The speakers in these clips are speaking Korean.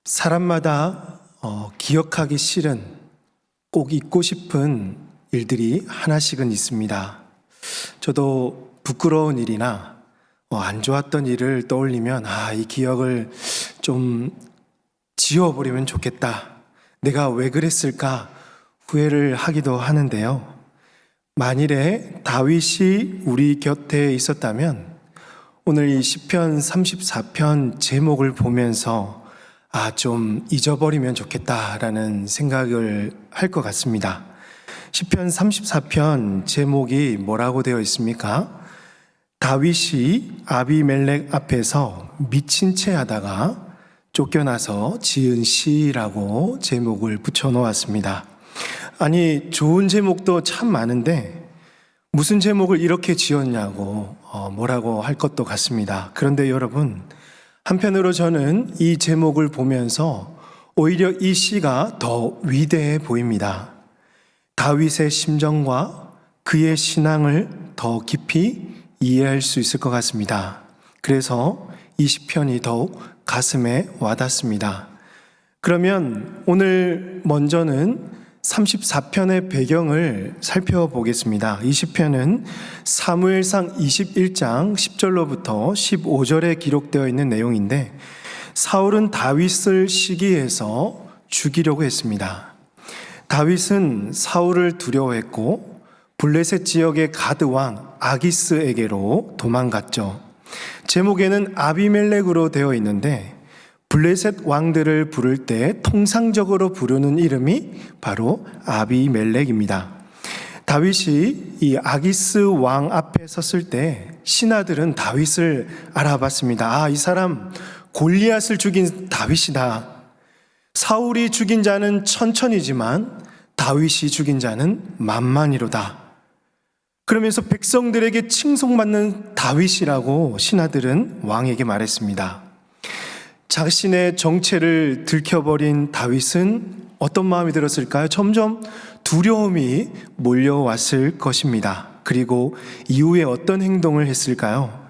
사람마다 기억하기 싫은, 꼭 잊고 싶은 일들이 하나씩은 있습니다. 저도 부끄러운 일이나 안 좋았던 일을 떠올리면 이 기억을 좀 지워버리면 좋겠다. 내가 왜 그랬을까 후회를 하기도 하는데요. 만일에 다윗이 우리 곁에 있었다면 오늘 이 시편 34편 제목을 보면서 좀 잊어버리면 좋겠다라는 생각을 할 것 같습니다. 시편 34편 제목이 뭐라고 되어 있습니까? 다윗이 아비멜렉 앞에서 미친 채 하다가 쫓겨나서 지은 시라고 제목을 붙여놓았습니다. 아니, 좋은 제목도 참 많은데 무슨 제목을 이렇게 지었냐고 뭐라고 할 것도 같습니다. 그런데 여러분, 한편으로 저는 이 제목을 보면서 오히려 이 시가 더 위대해 보입니다. 다윗의 심정과 그의 신앙을 더 깊이 이해할 수 있을 것 같습니다. 그래서 이 시편이 더욱 가슴에 와닿습니다. 그러면 오늘 먼저는 34편의 배경을 살펴보겠습니다. 이 시편은 사무엘상 21장 10절로부터 15절에 기록되어 있는 내용인데, 사울은 다윗을 시기해서 죽이려고 했습니다. 다윗은 사울을 두려워했고 블레셋 지역의 가드 왕 아기스에게로 도망갔죠. 제목에는 아비멜렉으로 되어 있는데 블레셋 왕들을 부를 때 통상적으로 부르는 이름이 바로 아비멜렉입니다. 다윗이 이 아기스 왕 앞에 섰을 때 신하들은 다윗을 알아봤습니다. 이 사람 골리앗을 죽인 다윗이다. 사울이 죽인 자는 천천이지만 다윗이 죽인 자는 만만이로다. 그러면서 백성들에게 칭송받는 다윗이라고 신하들은 왕에게 말했습니다. 자신의 정체를 들켜버린 다윗은 어떤 마음이 들었을까요? 점점 두려움이 몰려왔을 것입니다. 그리고 이후에 어떤 행동을 했을까요?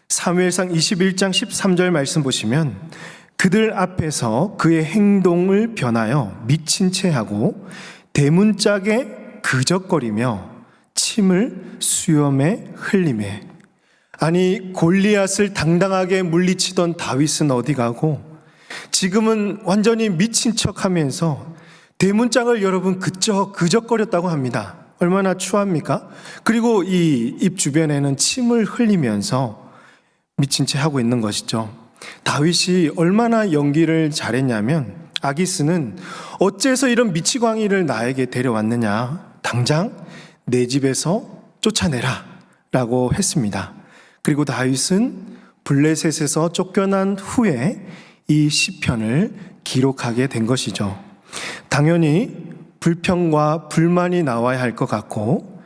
사무엘상 21장 13절 말씀 보시면 그들 앞에서 그의 행동을 변하여 미친 채 하고 대문짝에 그적거리며 침을 수염에 흘리매. 아니, 골리앗을 당당하게 물리치던 다윗은 어디 가고 지금은 완전히 미친 척하면서 대문짝을 여러분 그적거렸다고 합니다. 얼마나 추합니까? 그리고 이 입 주변에는 침을 흘리면서 미친 채 하고 있는 것이죠. 다윗이 얼마나 연기를 잘했냐면 아기스는 어째서 이런 미치광이를 나에게 데려왔느냐, 당장 내 집에서 쫓아내라 라고 했습니다. 그리고 다윗은 블레셋에서 쫓겨난 후에 이 시편을 기록하게 된 것이죠. 당연히 불평과 불만이 나와야 할 것 같고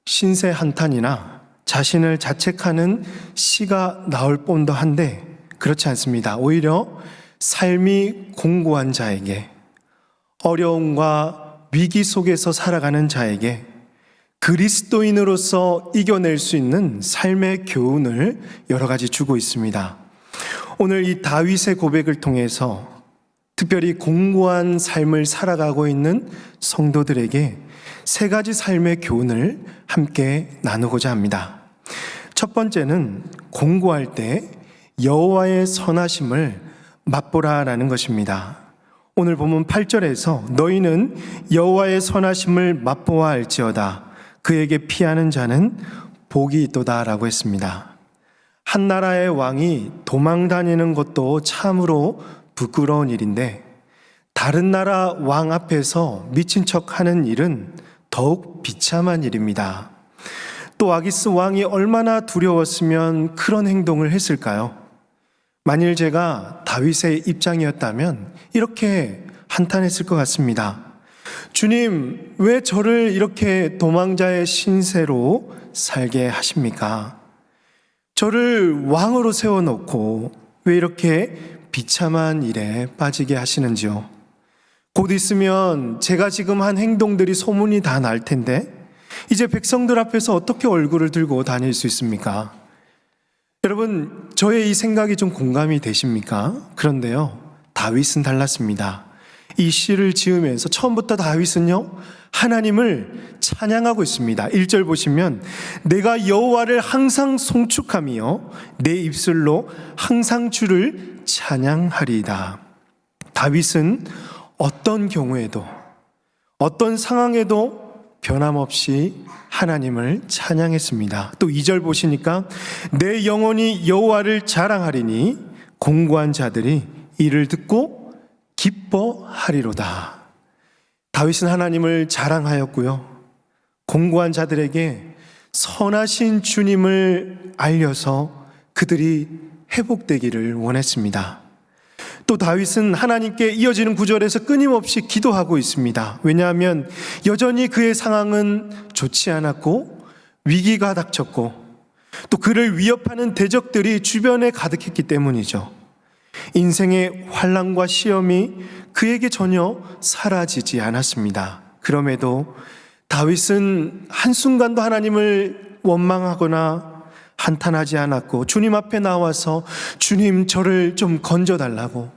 신세 한탄이나 자신을 자책하는 시가 나올 뻔도 한데 그렇지 않습니다. 오히려 삶이 공고한 자에게, 어려움과 위기 속에서 살아가는 자에게 그리스도인으로서 이겨낼 수 있는 삶의 교훈을 여러 가지 주고 있습니다. 오늘 이 다윗의 고백을 통해서 특별히 공고한 삶을 살아가고 있는 성도들에게 세 가지 삶의 교훈을 함께 나누고자 합니다. 첫 번째는 공고할 때 여호와의 선하심을 맛보라라는 것입니다. 오늘 보면 8절에서 너희는 여호와의 선하심을 맛보아 알지어다. 그에게 피하는 자는 복이 있도다라고 했습니다. 한 나라의 왕이 도망 다니는 것도 참으로 부끄러운 일인데 다른 나라 왕 앞에서 미친 척하는 일은 더욱 비참한 일입니다. 또 아기스 왕이 얼마나 두려웠으면 그런 행동을 했을까요? 만일 제가 다윗의 입장이었다면 이렇게 한탄했을 것 같습니다. 주님, 왜 저를 이렇게 도망자의 신세로 살게 하십니까? 저를 왕으로 세워놓고 왜 이렇게 비참한 일에 빠지게 하시는지요? 곧 있으면 제가 지금 한 행동들이 소문이 다 날 텐데 이제 백성들 앞에서 어떻게 얼굴을 들고 다닐 수 있습니까? 여러분, 저의 이 생각이 좀 공감이 되십니까? 그런데요, 다윗은 달랐습니다. 이 시를 지으면서 처음부터 다윗은요, 하나님을 찬양하고 있습니다. 1절 보시면 내가 여호와를 항상 송축하며 내 입술로 항상 주를 찬양하리이다. 다윗은 어떤 경우에도 어떤 상황에도 변함없이 하나님을 찬양했습니다. 또 2절 보시니까 내 영혼이 여호와를 자랑하리니 공고한 자들이 이를 듣고 기뻐하리로다. 다윗은 하나님을 자랑하였고요, 공고한 자들에게 선하신 주님을 알려서 그들이 회복되기를 원했습니다. 또 다윗은 하나님께 이어지는 구절에서 끊임없이 기도하고 있습니다. 왜냐하면 여전히 그의 상황은 좋지 않았고 위기가 닥쳤고 또 그를 위협하는 대적들이 주변에 가득했기 때문이죠. 인생의 환난과 시험이 그에게 전혀 사라지지 않았습니다. 그럼에도 다윗은 한순간도 하나님을 원망하거나 한탄하지 않았고 주님 앞에 나와서 주님, 저를 좀 건져달라고,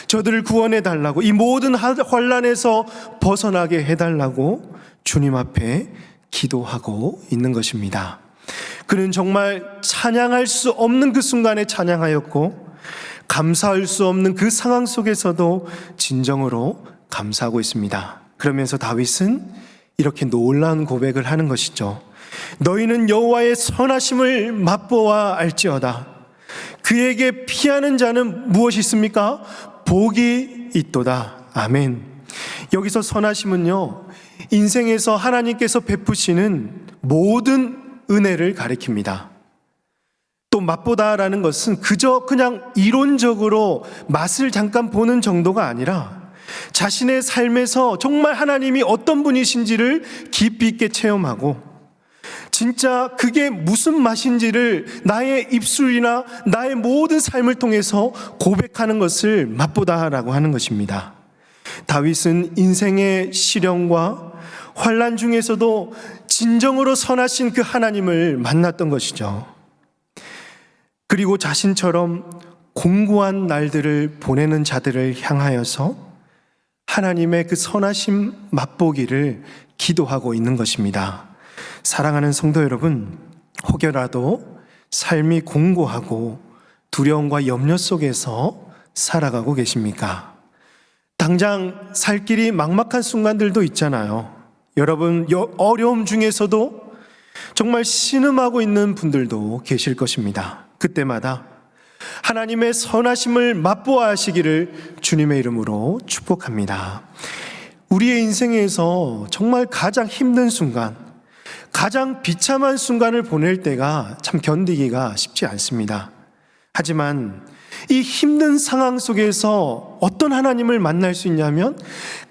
저들을 구원해달라고, 이 모든 환난에서 벗어나게 해달라고 주님 앞에 기도하고 있는 것입니다. 그는 정말 찬양할 수 없는 그 순간에 찬양하였고 감사할 수 없는 그 상황 속에서도 진정으로 감사하고 있습니다. 그러면서 다윗은 이렇게 놀라운 고백을 하는 것이죠. 너희는 여호와의 선하심을 맛보아 알지어다. 그에게 피하는 자는 무엇이 있습니까? 복이 있도다. 아멘. 여기서 선하심은요, 인생에서 하나님께서 베푸시는 모든 은혜를 가리킵니다. 또 맛보다라는 것은 그냥 이론적으로 맛을 잠깐 보는 정도가 아니라 자신의 삶에서 정말 하나님이 어떤 분이신지를 깊이 있게 체험하고 진짜 그게 무슨 맛인지를 나의 입술이나 나의 모든 삶을 통해서 고백하는 것을 맛보다라고 하는 것입니다. 다윗은 인생의 시련과 환난 중에서도 진정으로 선하신 그 하나님을 만났던 것이죠. 그리고 자신처럼 공고한 날들을 보내는 자들을 향하여서 하나님의 그 선하심 맛보기를 기도하고 있는 것입니다. 사랑하는 성도 여러분, 혹여라도 삶이 공고하고 두려움과 염려 속에서 살아가고 계십니까? 당장 살 길이 막막한 순간들도 있잖아요. 여러분, 어려움 중에서도 정말 신음하고 있는 분들도 계실 것입니다. 그때마다 하나님의 선하심을 맛보아 하시기를 주님의 이름으로 축복합니다. 우리의 인생에서 정말 가장 힘든 순간, 가장 비참한 순간을 보낼 때가 참 견디기가 쉽지 않습니다. 하지만 이 힘든 상황 속에서 어떤 하나님을 만날 수 있냐면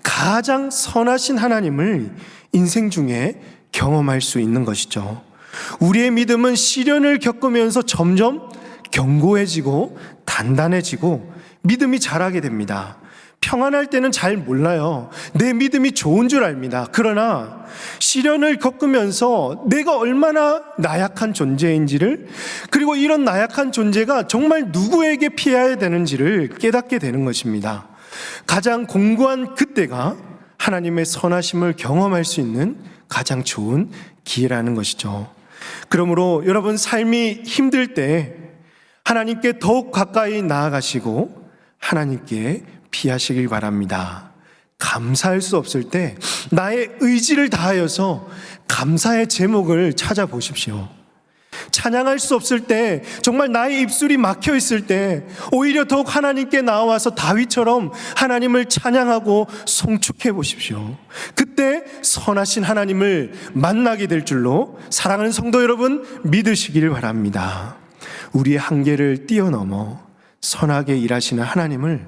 가장 선하신 하나님을 인생 중에 경험할 수 있는 것이죠. 우리의 믿음은 시련을 겪으면서 점점 견고해지고 단단해지고 믿음이 자라게 됩니다. 평안할 때는 잘 몰라요. 내 믿음이 좋은 줄 압니다. 그러나 시련을 겪으면서 내가 얼마나 나약한 존재인지를, 그리고 이런 나약한 존재가 정말 누구에게 피해야 되는지를 깨닫게 되는 것입니다. 가장 공고한 그때가 하나님의 선하심을 경험할 수 있는 가장 좋은 기회라는 것이죠. 그러므로 여러분, 삶이 힘들 때 하나님께 더욱 가까이 나아가시고 하나님께 피하시길 바랍니다. 감사할 수 없을 때 나의 의지를 다하여서 감사의 제목을 찾아보십시오. 찬양할 수 없을 때, 정말 나의 입술이 막혀 있을 때 오히려 더욱 하나님께 나와서 다윗처럼 하나님을 찬양하고 송축해 보십시오. 그때 선하신 하나님을 만나게 될 줄로 사랑하는 성도 여러분, 믿으시기를 바랍니다. 우리의 한계를 뛰어넘어 선하게 일하시는 하나님을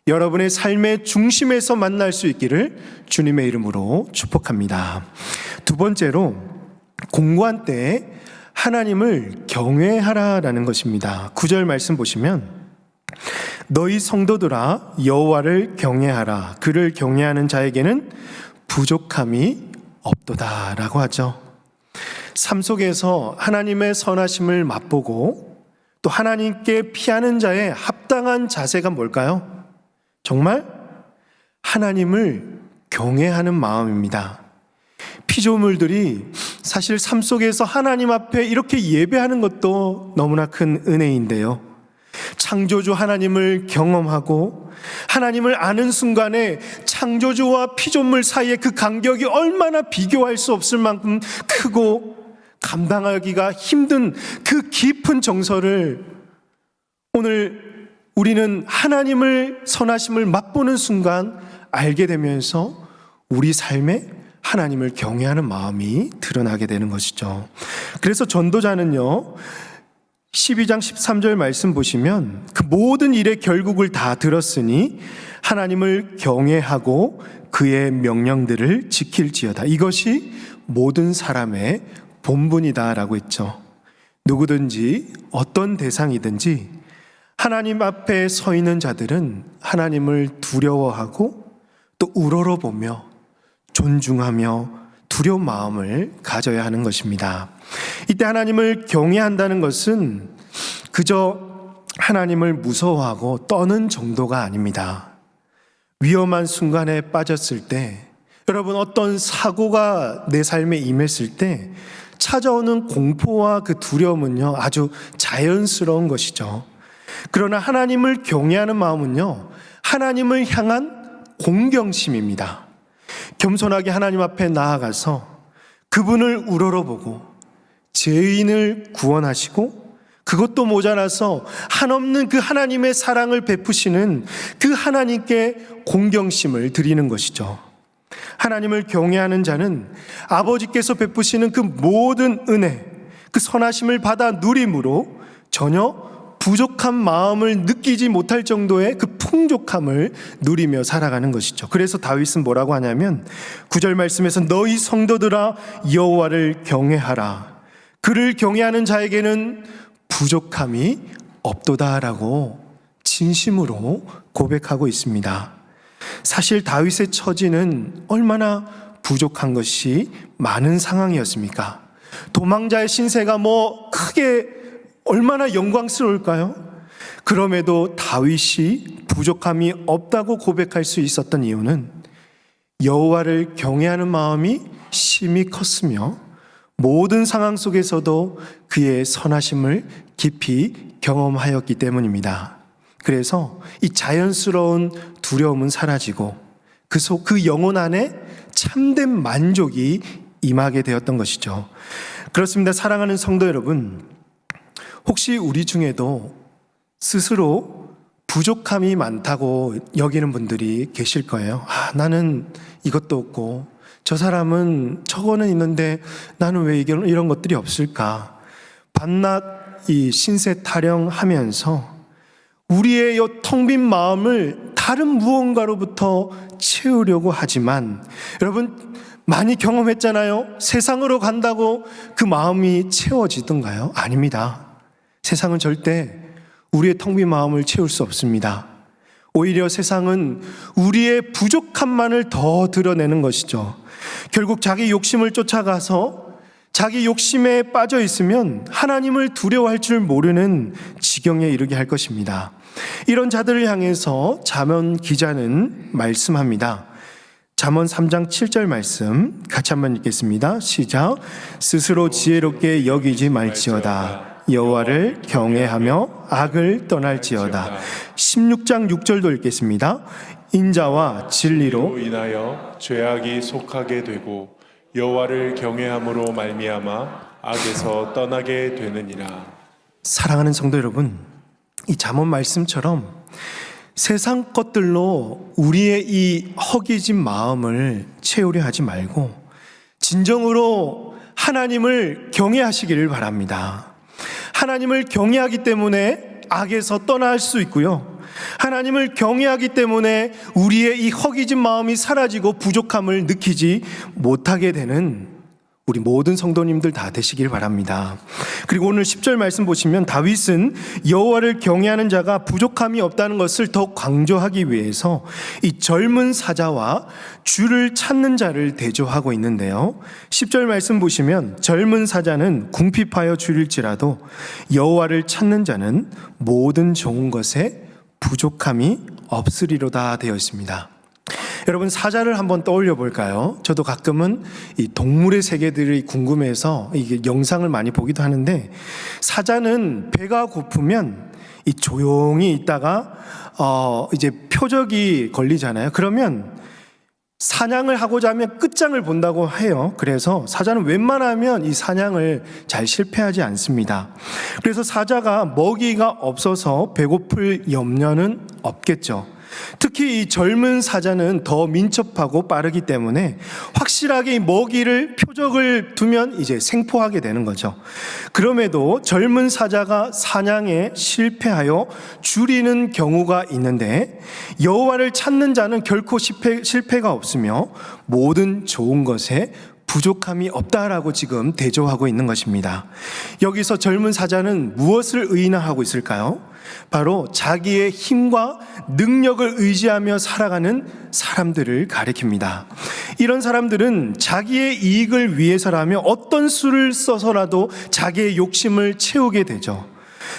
여러분의 삶의 중심에서 만날 수 있기를 주님의 이름으로 축복합니다. 두 번째로, 공고한 때에 하나님을 경외하라라는 것입니다. 9절 말씀 보시면 너희 성도들아 여호와를 경외하라. 그를 경외하는 자에게는 부족함이 없도다라고 하죠. 삶 속에서 하나님의 선하심을 맛보고 또 하나님께 피하는 자의 합당한 자세가 뭘까요? 정말 하나님을 경외하는 마음입니다. 피조물들이 사실 삶 속에서 하나님 앞에 이렇게 예배하는 것도 너무나 큰 은혜인데요. 창조주 하나님을 경험하고 하나님을 아는 순간에 창조주와 피조물 사이의 그 간격이 얼마나 비교할 수 없을 만큼 크고 감당하기가 힘든 그 깊은 정서를 오늘 우리는 하나님을 선하심을 맛보는 순간 알게 되면서 우리 삶에 하나님을 경외하는 마음이 드러나게 되는 것이죠. 그래서 전도자는요, 12장 13절 말씀 보시면 그 모든 일의 결국을 다 들었으니 하나님을 경외하고 그의 명령들을 지킬지어다. 이것이 모든 사람의 본분이다라고 했죠. 누구든지 어떤 대상이든지 하나님 앞에 서 있는 자들은 하나님을 두려워하고 또 우러러보며 존중하며 두려운 마음을 가져야 하는 것입니다. 이때 하나님을 경외한다는 것은 그저 하나님을 무서워하고 떠는 정도가 아닙니다. 위험한 순간에 빠졌을 때, 여러분 어떤 사고가 내 삶에 임했을 때 찾아오는 공포와 그 두려움은요, 아주 자연스러운 것이죠. 그러나 하나님을 경외하는 마음은요, 하나님을 향한 공경심입니다. 겸손하게 하나님 앞에 나아가서 그분을 우러러보고 죄인을 구원하시고 그것도 모자라서 한없는 그 하나님의 사랑을 베푸시는 그 하나님께 공경심을 드리는 것이죠. 하나님을 경외하는 자는 아버지께서 베푸시는 그 모든 은혜, 그 선하심을 받아 누림으로 전혀 부족한 마음을 느끼지 못할 정도의 그 풍족함을 누리며 살아가는 것이죠. 그래서 다윗은 뭐라고 하냐면 9절 말씀에서 너희 성도들아 여호와를 경외하라. 그를 경외하는 자에게는 부족함이 없도다라고 진심으로 고백하고 있습니다. 사실 다윗의 처지는 얼마나 부족한 것이 많은 상황이었습니까? 도망자의 신세가 크게 얼마나 영광스러울까요? 그럼에도 다윗이 부족함이 없다고 고백할 수 있었던 이유는 여호와를 경외하는 마음이 심히 컸으며 모든 상황 속에서도 그의 선하심을 깊이 경험하였기 때문입니다. 그래서 이 자연스러운 두려움은 사라지고 그 영혼 안에 참된 만족이 임하게 되었던 것이죠. 그렇습니다. 사랑하는 성도 여러분, 혹시 우리 중에도 스스로 부족함이 많다고 여기는 분들이 계실 거예요. 나는 이것도 없고 저 사람은 저거는 있는데 나는 왜 이런 것들이 없을까? 밤낮 이 신세 타령하면서 우리의 이 텅 빈 마음을 다른 무언가로부터 채우려고 하지만, 여러분 많이 경험했잖아요. 세상으로 간다고 그 마음이 채워지던가요? 아닙니다. 세상은 절대 우리의 텅 빈 마음을 채울 수 없습니다. 오히려 세상은 우리의 부족함만을 더 드러내는 것이죠. 결국 자기 욕심을 쫓아가서 자기 욕심에 빠져 있으면 하나님을 두려워할 줄 모르는 지경에 이르게 할 것입니다. 이런 자들을 향해서 잠언 기자는 말씀합니다. 잠언 3장 7절 말씀 같이 한번 읽겠습니다. 시작. 스스로 지혜롭게 여기지 말지어다. 여호와를 경외하며 악을 떠날지어다. 16장 6절도 읽겠습니다. 인자와 진리로 인하여 죄악이 속하게 되고 여호와를 경외함으로 말미암아 악에서 떠나게 되느니라. 사랑하는 성도 여러분, 이 잠언 말씀처럼 세상 것들로 우리의 이 허기진 마음을 채우려 하지 말고 진정으로 하나님을 경외하시기를 바랍니다. 하나님을 경외하기 때문에 악에서 떠날 수 있고요, 하나님을 경외하기 때문에 우리의 이 허기진 마음이 사라지고 부족함을 느끼지 못하게 되는 우리 모든 성도님들 다 되시길 바랍니다. 그리고 오늘 10절 말씀 보시면 다윗은 여호와를 경외하는 자가 부족함이 없다는 것을 더 강조하기 위해서 이 젊은 사자와 주를 찾는 자를 대조하고 있는데요, 10절 말씀 보시면 젊은 사자는 궁핍하여 줄일지라도 여호와를 찾는 자는 모든 좋은 것에 부족함이 없으리로다 되어 있습니다. 여러분, 사자를 한번 떠올려 볼까요? 저도 가끔은 이 동물의 세계들이 궁금해서 이게 영상을 많이 보기도 하는데, 사자는 배가 고프면 이 조용히 있다가 이제 표적이 걸리잖아요. 그러면 사냥을 하고자 하면 끝장을 본다고 해요. 그래서 사자는 웬만하면 이 사냥을 잘 실패하지 않습니다. 그래서 사자가 먹이가 없어서 배고플 염려는 없겠죠. 특히 이 젊은 사자는 더 민첩하고 빠르기 때문에 확실하게 이 먹이를 표적을 두면 이제 생포하게 되는 거죠. 그럼에도 젊은 사자가 사냥에 실패하여 줄이는 경우가 있는데, 여호와를 찾는 자는 결코 실패가 없으며 모든 좋은 것에 부족함이 없다라고 지금 대조하고 있는 것입니다. 여기서 젊은 사자는 무엇을 의인화하고 있을까요? 바로 자기의 힘과 능력을 의지하며 살아가는 사람들을 가리킵니다. 이런 사람들은 자기의 이익을 위해서라면 어떤 수를 써서라도 자기의 욕심을 채우게 되죠.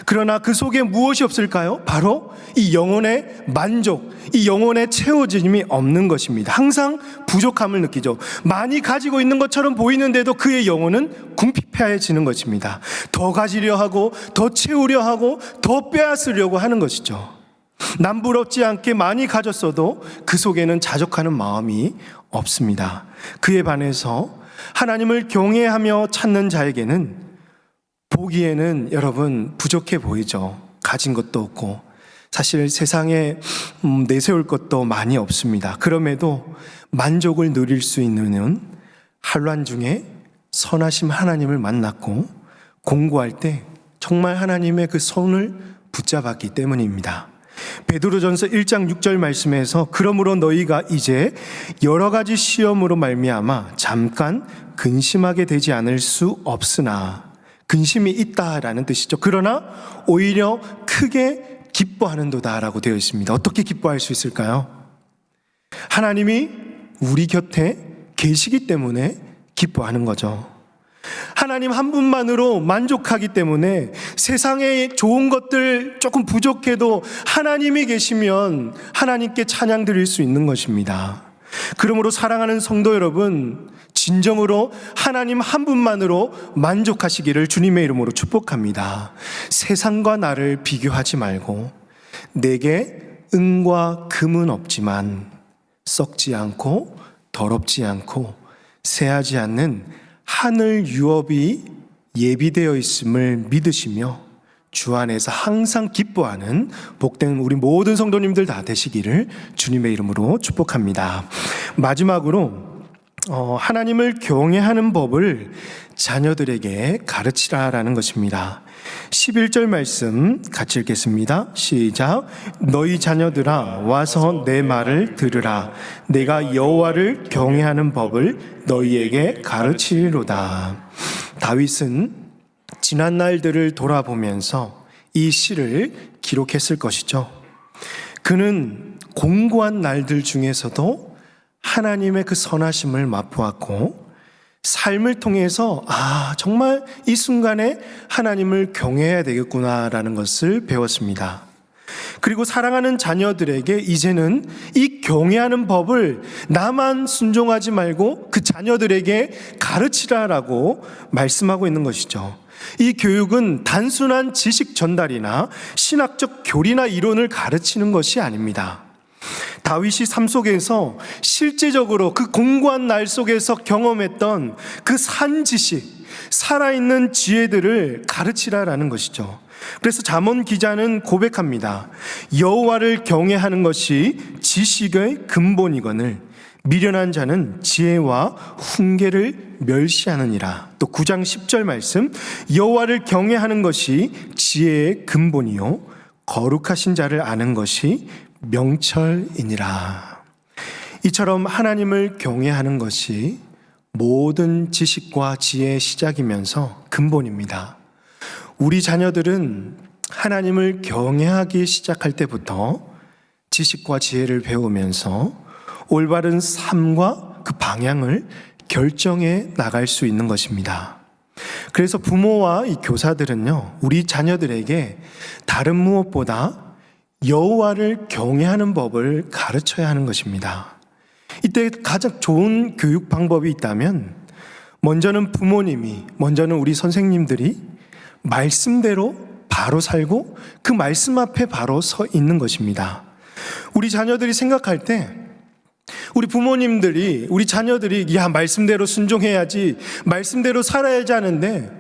그러나 그 속에 무엇이 없을까요? 바로 이 영혼의 만족, 이 영혼의 채워짐이 없는 것입니다. 항상 부족함을 느끼죠. 많이 가지고 있는 것처럼 보이는데도 그의 영혼은 궁핍해지는 것입니다. 더 가지려 하고, 더 채우려 하고, 더 빼앗으려고 하는 것이죠. 남부럽지 않게 많이 가졌어도 그 속에는 자족하는 마음이 없습니다. 그에 반해서 하나님을 경외하며 찾는 자에게는 보기에는 여러분 부족해 보이죠. 가진 것도 없고 사실 세상에 내세울 것도 많이 없습니다. 그럼에도 만족을 누릴 수 있는 환난 중에 선하심 하나님을 만났고 공부할 때 정말 하나님의 그 손을 붙잡았기 때문입니다. 베드로전서 1장 6절 말씀에서 그러므로 너희가 이제 여러 가지 시험으로 말미암아 잠깐 근심하게 되지 않을 수 없으나, 근심이 있다라는 뜻이죠. 그러나 오히려 크게 기뻐하는도다라고 되어 있습니다. 어떻게 기뻐할 수 있을까요? 하나님이 우리 곁에 계시기 때문에 기뻐하는 거죠. 하나님 한 분만으로 만족하기 때문에 세상에 좋은 것들 조금 부족해도 하나님이 계시면 하나님께 찬양 드릴 수 있는 것입니다. 그러므로 사랑하는 성도 여러분, 진정으로 하나님 한 분만으로 만족하시기를 주님의 이름으로 축복합니다. 세상과 나를 비교하지 말고, 내게 은과 금은 없지만 썩지 않고 더럽지 않고 새하지 않는 하늘 유업이 예비되어 있음을 믿으시며 주 안에서 항상 기뻐하는 복된 우리 모든 성도님들 다 되시기를 주님의 이름으로 축복합니다. 마지막으로 하나님을 경외하는 법을 자녀들에게 가르치라라는 것입니다. 11절 말씀 같이 읽겠습니다. 시작. 너희 자녀들아 와서 내 말을 들으라. 내가 여호와를 경외하는 법을 너희에게 가르치리로다. 다윗은 지난 날들을 돌아보면서 이 시를 기록했을 것이죠. 그는 공고한 날들 중에서도 하나님의 그 선하심을 맛보았고, 삶을 통해서 정말 이 순간에 하나님을 경외해야 되겠구나라는 것을 배웠습니다. 그리고 사랑하는 자녀들에게 이제는 이 경외하는 법을 나만 순종하지 말고 그 자녀들에게 가르치라라고 말씀하고 있는 것이죠. 이 교육은 단순한 지식 전달이나 신학적 교리나 이론을 가르치는 것이 아닙니다. 다윗이 삶 속에서 실제적으로 그 공고한 날 속에서 경험했던 그 산 지식, 살아있는 지혜들을 가르치라라는 것이죠. 그래서 잠언 기자는 고백합니다. 여호와를 경외하는 것이 지식의 근본이거늘 미련한 자는 지혜와 훈계를 멸시하느니라. 또 9장 10절 말씀, 여호와를 경외하는 것이 지혜의 근본이요 거룩하신 자를 아는 것이 명철이니라. 이처럼 하나님을 경외하는 것이 모든 지식과 지혜의 시작이면서 근본입니다. 우리 자녀들은 하나님을 경외하기 시작할 때부터 지식과 지혜를 배우면서 올바른 삶과 그 방향을 결정해 나갈 수 있는 것입니다. 그래서 부모와 이 교사들은요, 우리 자녀들에게 다른 무엇보다 여호와를 경외하는 법을 가르쳐야 하는 것입니다. 이때 가장 좋은 교육 방법이 있다면 먼저는 먼저는 우리 선생님들이 말씀대로 바로 살고 그 말씀 앞에 바로 서 있는 것입니다. 우리 자녀들이 생각할 때 우리 부모님들이 우리 자녀들이 말씀대로 순종해야지, 말씀대로 살아야지 하는데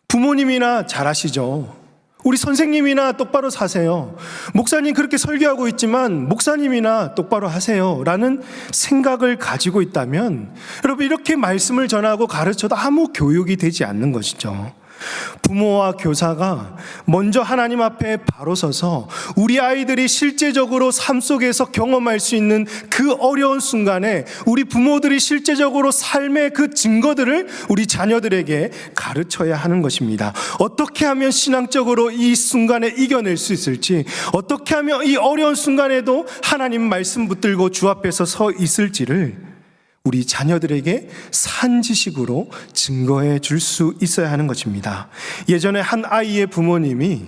부모님이나 잘하시죠. 우리 선생님이나 똑바로 사세요. 목사님 그렇게 설교하고 있지만 목사님이나 똑바로 하세요 라는 생각을 가지고 있다면 여러분, 이렇게 말씀을 전하고 가르쳐도 아무 교육이 되지 않는 것이죠. 부모와 교사가 먼저 하나님 앞에 바로 서서 우리 아이들이 실제적으로 삶 속에서 경험할 수 있는 그 어려운 순간에 우리 부모들이 실제적으로 삶의 그 증거들을 우리 자녀들에게 가르쳐야 하는 것입니다. 어떻게 하면 신앙적으로 이 순간에 이겨낼 수 있을지, 어떻게 하면 이 어려운 순간에도 하나님 말씀 붙들고 주 앞에서 서 있을지를 우리 자녀들에게 산 지식으로 증거해 줄 수 있어야 하는 것입니다. 예전에 한 아이의 부모님이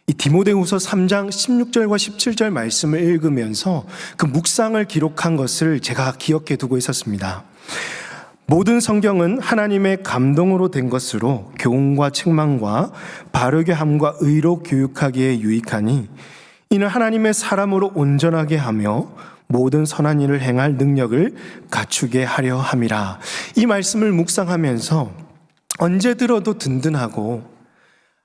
이 디모데후서 3장 16절과 17절 말씀을 읽으면서 그 묵상을 기록한 것을 제가 기억해 두고 있었습니다. 모든 성경은 하나님의 감동으로 된 것으로 교훈과 책망과 바르게 함과 의로 교육하기에 유익하니 이는 하나님의 사람으로 온전하게 하며 모든 선한 일을 행할 능력을 갖추게 하려 함이라. 이 말씀을 묵상하면서 언제 들어도 든든하고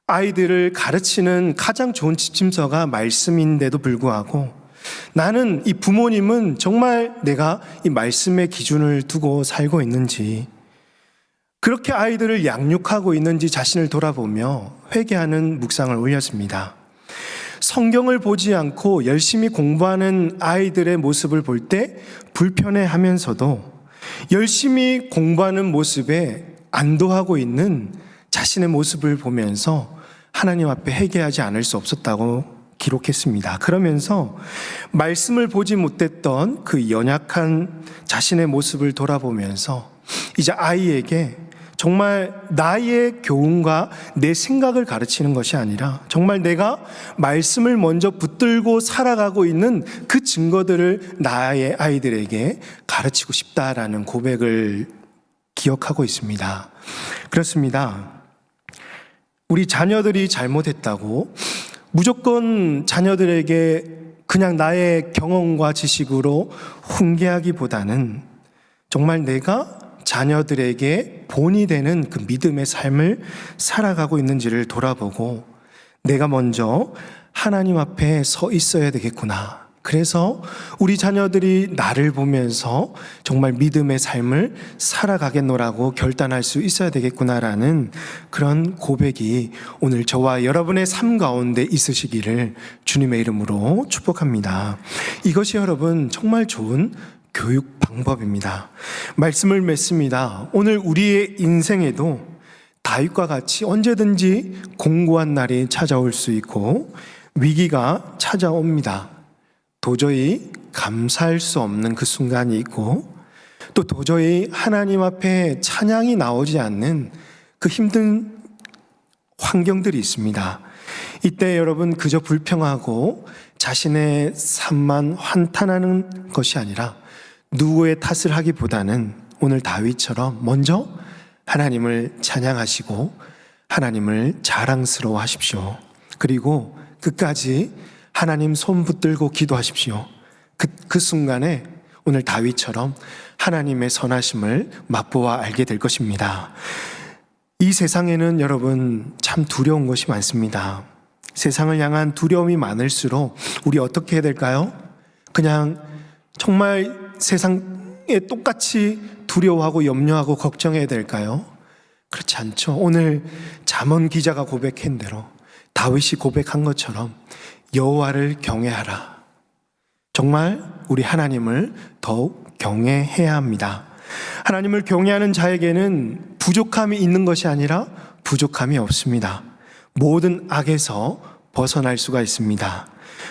아이들을 가르치는 가장 좋은 지침서가 말씀인데도 불구하고 나는 이 부모님은 정말 내가 이 말씀의 기준을 두고 살고 있는지, 그렇게 아이들을 양육하고 있는지 자신을 돌아보며 회개하는 묵상을 올렸습니다. 성경을 보지 않고 열심히 공부하는 아이들의 모습을 볼 때 불편해하면서도 열심히 공부하는 모습에 안도하고 있는 자신의 모습을 보면서 하나님 앞에 회개하지 않을 수 없었다고 기록했습니다. 그러면서 말씀을 보지 못했던 그 연약한 자신의 모습을 돌아보면서 이제 아이에게 정말 나의 교훈과 내 생각을 가르치는 것이 아니라 정말 내가 말씀을 먼저 붙들고 살아가고 있는 그 증거들을 나의 아이들에게 가르치고 싶다라는 고백을 기억하고 있습니다. 그렇습니다. 우리 자녀들이 잘못했다고 무조건 자녀들에게 그냥 나의 경험과 지식으로 훈계하기보다는 정말 내가 자녀들에게 본이 되는 그 믿음의 삶을 살아가고 있는지를 돌아보고 내가 먼저 하나님 앞에 서 있어야 되겠구나. 그래서 우리 자녀들이 나를 보면서 정말 믿음의 삶을 살아가겠노라고 결단할 수 있어야 되겠구나라는 그런 고백이 오늘 저와 여러분의 삶 가운데 있으시기를 주님의 이름으로 축복합니다. 이것이 여러분 정말 좋은 교육 방법입니다. 말씀을 맺습니다. 오늘 우리의 인생에도 다윗과 같이 언제든지 공고한 날이 찾아올 수 있고 위기가 찾아옵니다. 도저히 감사할 수 없는 그 순간이 있고 또 도저히 하나님 앞에 찬양이 나오지 않는 그 힘든 환경들이 있습니다. 이때 여러분 그저 불평하고 자신의 삶만 환탄하는 것이 아니라 누구의 탓을 하기보다는 오늘 다윗처럼 먼저 하나님을 찬양하시고 하나님을 자랑스러워 하십시오. 그리고 끝까지 하나님 손 붙들고 기도하십시오. 그 순간에 오늘 다윗처럼 하나님의 선하심을 맛보아 알게 될 것입니다. 이 세상에는 여러분 참 두려운 것이 많습니다. 세상을 향한 두려움이 많을수록 우리 어떻게 해야 될까요? 그냥 정말 세상에 똑같이 두려워하고 염려하고 걱정해야 될까요? 그렇지 않죠. 오늘 잠언 기자가 고백한 대로 다윗이 고백한 것처럼 여호와를 경외하라. 정말 우리 하나님을 더욱 경외해야 합니다. 하나님을 경외하는 자에게는 부족함이 있는 것이 아니라 부족함이 없습니다. 모든 악에서 벗어날 수가 있습니다.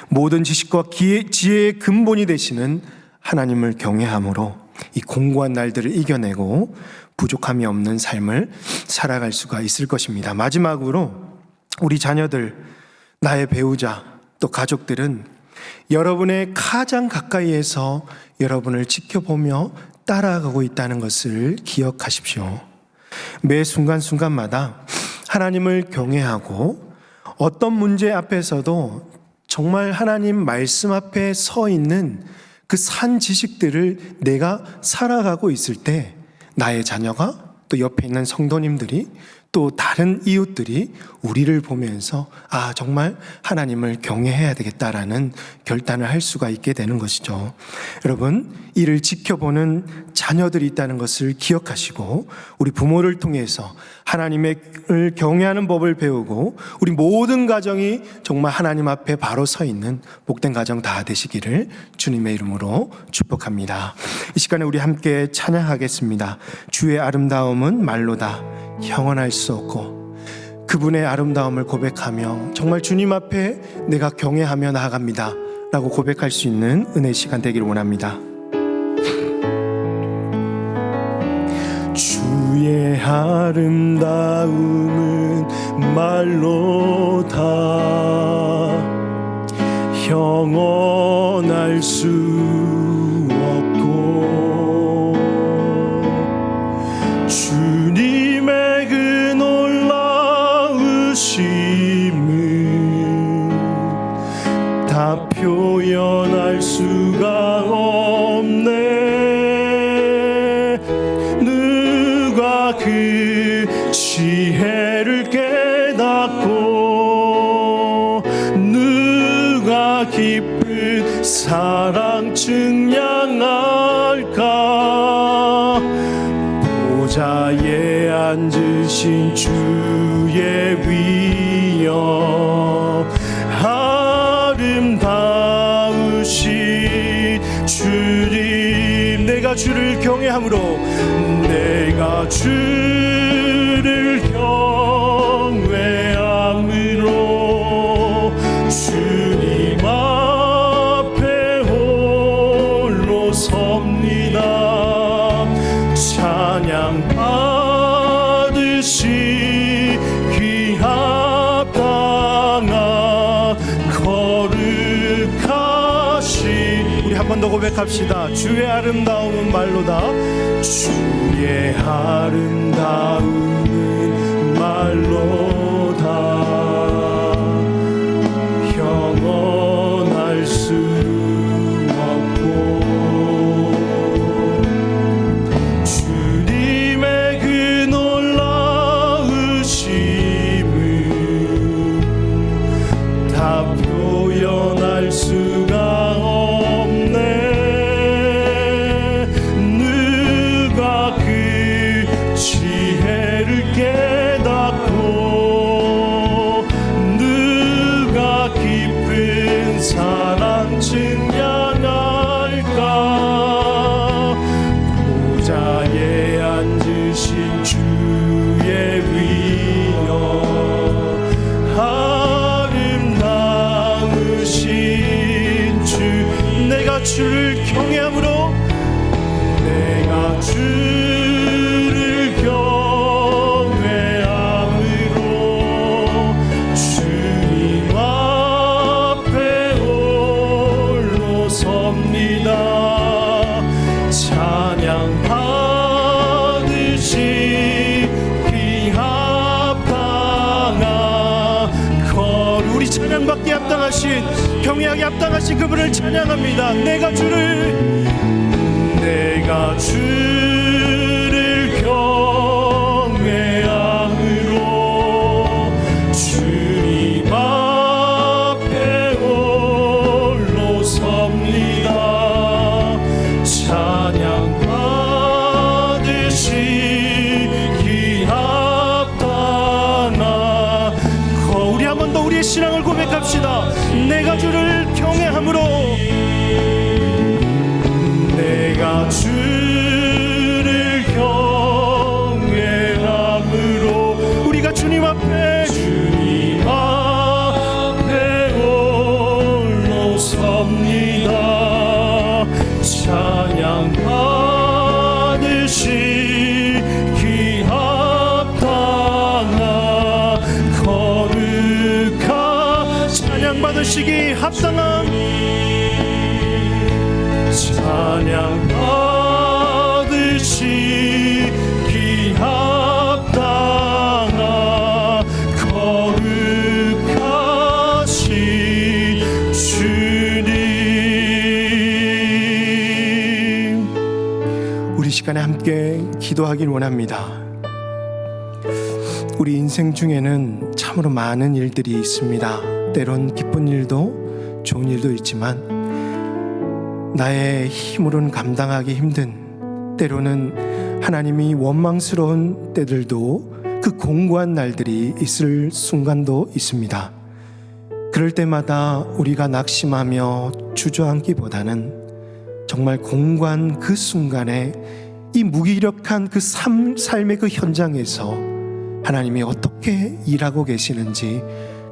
모든 지식과 지혜의 근본이 되시는 하나님을 경외함으로 이 공고한 날들을 이겨내고 부족함이 없는 삶을 살아갈 수가 있을 것입니다. 마지막으로 우리 자녀들, 나의 배우자, 또 가족들은 여러분의 가장 가까이에서 여러분을 지켜보며 따라가고 있다는 것을 기억하십시오. 매 순간순간마다 하나님을 경외하고 어떤 문제 앞에서도 정말 하나님 말씀 앞에 서 있는 그 산 지식들을 내가 살아가고 있을 때 나의 자녀가 또 옆에 있는 성도님들이 또 다른 이웃들이 우리를 보면서 정말 하나님을 경외해야 되겠다라는 결단을 할 수가 있게 되는 것이죠. 여러분, 이를 지켜보는 자녀들이 있다는 것을 기억하시고 우리 부모를 통해서 하나님을 경외하는 법을 배우고 우리 모든 가정이 정말 하나님 앞에 바로 서 있는 복된 가정 다 되시기를 주님의 이름으로 축복합니다. 이 시간에 우리 함께 찬양하겠습니다. 주의 아름다움은 말로다 형언할 수 없고, 그분의 아름다움을 고백하며 정말 주님 앞에 내가 경외하며 나아갑니다 라고 고백할 수 있는 은혜의 시간 되기를 원합니다. 주의 아름다움은 말로다 형언할 수 없고, 주님의 그 놀라우심은 다 표현할 수가 없네. 누가 그 지혜를 깨닫고 누가 깊은 사랑 증량할까. 보좌에 앉으신 주의 위엄 아름다우신 주님, 내가 주를 경외함으로 내가 주를 경외함으로 주님 앞에 홀로 섭니다. 찬양 받으시 귀합당한 거룩하신, 우리 한 번 더 고백합시다. 주의 아름다움은 말로다. 주의 아름다움은 말로다 형언할 수 없고, 주님의 그 놀라우심은 다 표현할 수가 없네. 누가 그 지혜를 깨닫고 누가 깊은 사랑 증량할까. 보좌에 앉으신 주의 위엄 아름다우신 주, 내가 주를 경외함으로 내가 주를 경외함으로 주님 앞에 홀로 섭니다. 찬양 받으시 귀합당한 거룩, 우리 찬양받기에 합당하신 경외하기 합당하신 그분을 찬양합니다. 내가 주를 경외함으로 주님 앞에 홀로 섭니다. 찬양 받으시 귀합당한 우리 한 번 더 우리의 신앙을 고백합시다. 내가 주를 경외함으로 내가 주를 경외함으로 우리가 주님 앞에 홀로 섭니다. 찬양 받으시 귀합당한 거룩한 찬양 받으시 받으시기 합당한 찬양 받으시기 합당한 거룩하신 주님. 우리 시간에 함께 기도하길 원합니다. 우리 인생 중에는 참으로 많은 일들이 있습니다. 때론 기쁜 일도 좋은 일도 있지만 나의 힘으로는 감당하기 힘든, 때로는 하나님이 원망스러운 때들도, 그 공고한 날들이 있을 순간도 있습니다. 그럴 때마다 우리가 낙심하며 주저앉기보다는 정말 공고한 그 순간에 이 무기력한 그 삶의 그 현장에서 하나님이 어떻게 일하고 계시는지,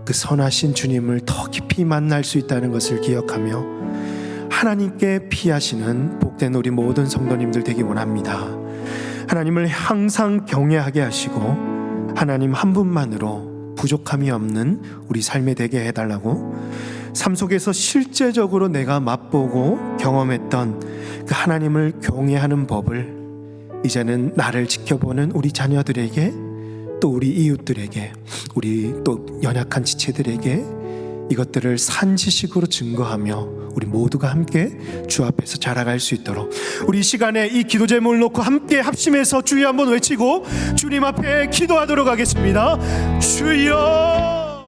그 선하신 주님을 더 깊이 만날 수 있다는 것을 기억하며 하나님께 피하시는 복된 우리 모든 성도님들 되기 원합니다. 하나님을 항상 경외하게 하시고 하나님 한 분만으로 부족함이 없는 우리 삶에 되게 해달라고, 삶 속에서 실제적으로 내가 맛보고 경험했던 그 하나님을 경외하는 법을 이제는 나를 지켜보는 우리 자녀들에게, 또 우리 이웃들에게, 우리 또 연약한 지체들에게 이것들을 산지식으로 증거하며 우리 모두가 함께 주 앞에서 자라갈 수 있도록, 우리 시간에 이 기도 제목을 놓고 함께 합심해서 주여 한번 외치고 주님 앞에 기도하도록 하겠습니다. 주여.